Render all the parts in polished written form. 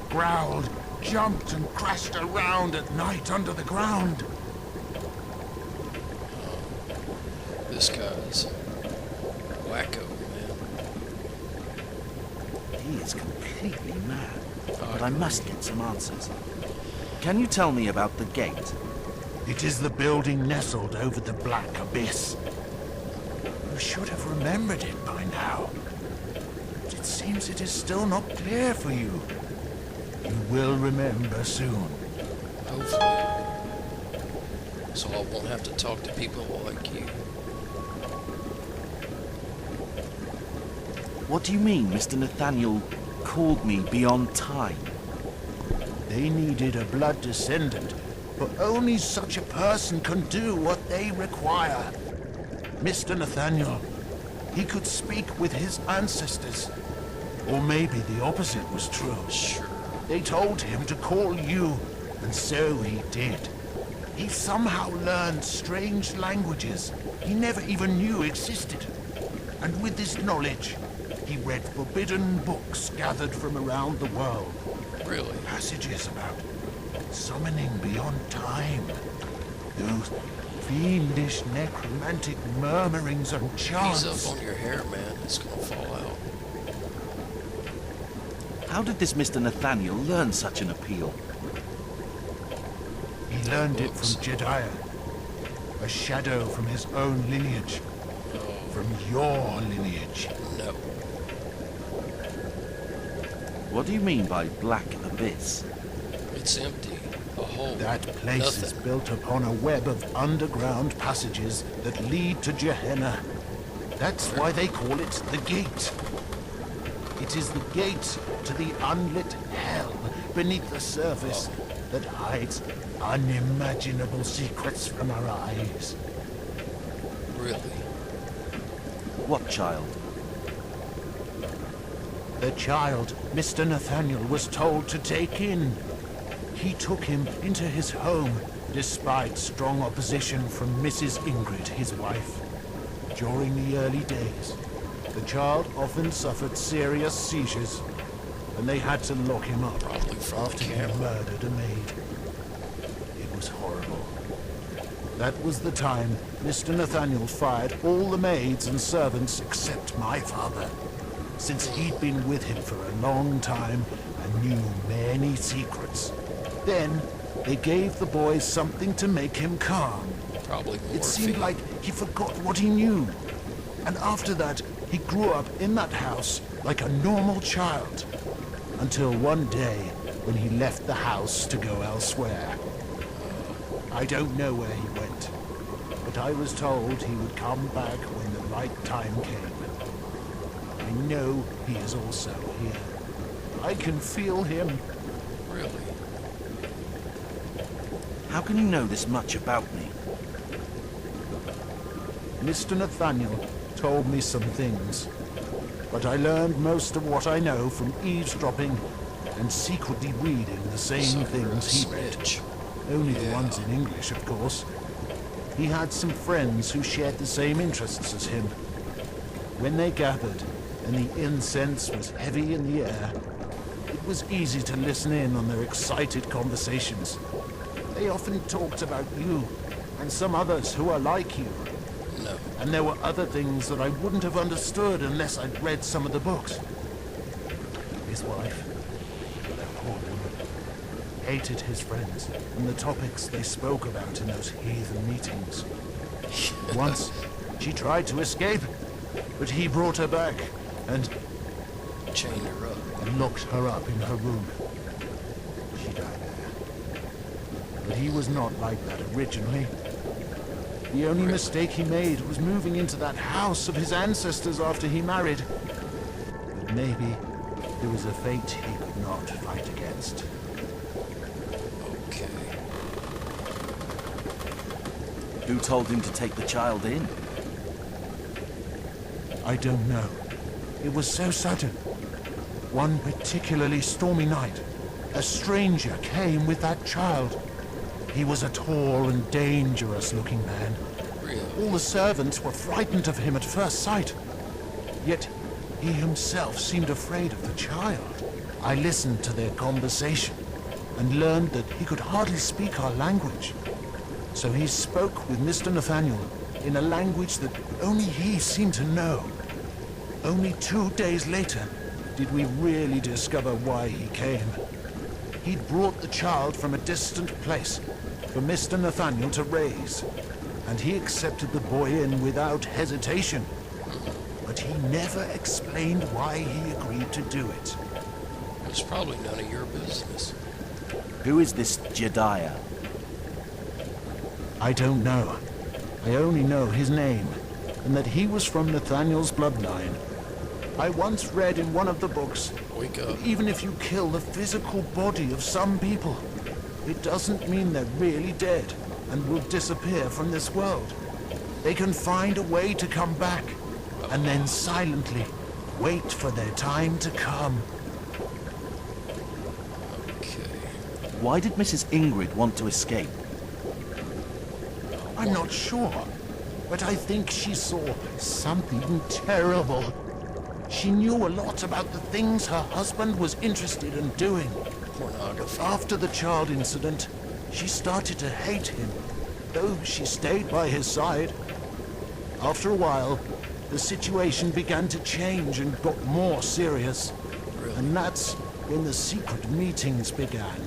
growled, jumped and crashed around at night under the ground. This guy's wacko, man. He is completely mad. But I must get some answers. Can you tell me about the gate? It is the building nestled over the Black Abyss. You should have remembered it by now. But it seems it is still not clear for you. You will remember soon. Hopefully. So I won't have to talk to people like you. What do you mean Mr. Nathaniel called me beyond time? They needed a blood descendant, but only such a person can do what they require. Mr. Nathaniel, he could speak with his ancestors. Or maybe the opposite was true. Sure. They told him to call you, and so he did. He somehow learned strange languages he never even knew existed. And with this knowledge, he read forbidden books gathered from around the world. Really? Passages about summoning beyond time. Those fiendish necromantic murmurings and chants. Ease up on your hair, man. It's gonna fall out. How did this Mr. Nathaniel learn such an appeal? He learned it from Jediah, a shadow from his own lineage. From your lineage. No. What do you mean by Black Abyss? It's empty. A hole. That place is Nothing. built upon a web of underground passages that lead to Gehenna. That's why they call it the Gate. It is the gate to the unlit hell beneath the surface that hides unimaginable secrets from our eyes. Really? What child? The child Mr. Nathaniel was told to take in. He took him into his home, despite strong opposition from Mrs. Ingrid, his wife. During the early days, the child often suffered serious seizures, and they had to lock him up Probably from after the he camera. murdered a maid. It was horrible. That was the time Mr. Nathaniel fired all the maids and servants except my father, since he'd been with him for a long time and knew many secrets. Then, they gave the boy something to make him calm. Probably more. It seemed like he forgot what he knew. And after that, he grew up in that house like a normal child. Until one day, when he left the house to go elsewhere. I don't know where he went, but I was told he would come back when the right time came. I know he is also here. I can feel him. Really? How can you know this much about me? Mr. Nathaniel told me some things, but I learned most of what I know from eavesdropping and secretly reading the same Son of a things he read. snitch. Only the Yeah. ones in English, of course. He had some friends who shared the same interests as him. When they gathered, and the incense was heavy in the air, it was easy to listen in on their excited conversations. They often talked about you, and some others who are like you. No. And there were other things that I wouldn't have understood unless I'd read some of the books. His wife, that poor woman, hated his friends and the topics they spoke about in those heathen meetings. Once, she tried to escape, but he brought her back and Chained her up. locked her up in her room. She died there. But he was not like that originally. The only mistake he made was moving into that house of his ancestors after he married. But maybe it was a fate he could not fight against. Okay. Who told him to take the child in? I don't know. It was so sudden. One particularly stormy night, a stranger came with that child. He was a tall and dangerous-looking man. Really? All the servants were frightened of him at first sight. Yet he himself seemed afraid of the child. I listened to their conversation and learned that he could hardly speak our language. So he spoke with Mr. Nathaniel in a language that only he seemed to know. Only 2 days later did we really discover why he came. He'd brought the child from a distant place for Mr. Nathaniel to raise, and he accepted the boy in without hesitation. But he never explained why he agreed to do it. It's probably none of your business. Who is this Jedediah? I don't know. I only know his name, and that he was from Nathaniel's bloodline. I once read in one of the books, Wake up. even if you kill the physical body of some people, it doesn't mean they're really dead and will disappear from this world. They can find a way to come back, and then silently wait for their time to come. Okay. Why did Mrs. Ingrid want to escape? I'm not sure, but I think she saw something terrible. She knew a lot about the things her husband was interested in doing. Pornography. After the child incident, she started to hate him, though she stayed by his side. After a while, the situation began to change and got more serious. Really? And that's when the secret meetings began.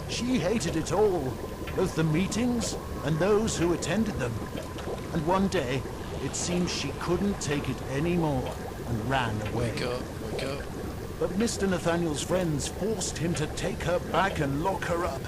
She hated it all, both the meetings and those who attended them. And one day, it seemed she couldn't take it anymore and ran away. Wake up. Wake up. But Mr. Nathaniel's friends forced him to take her back and lock her up.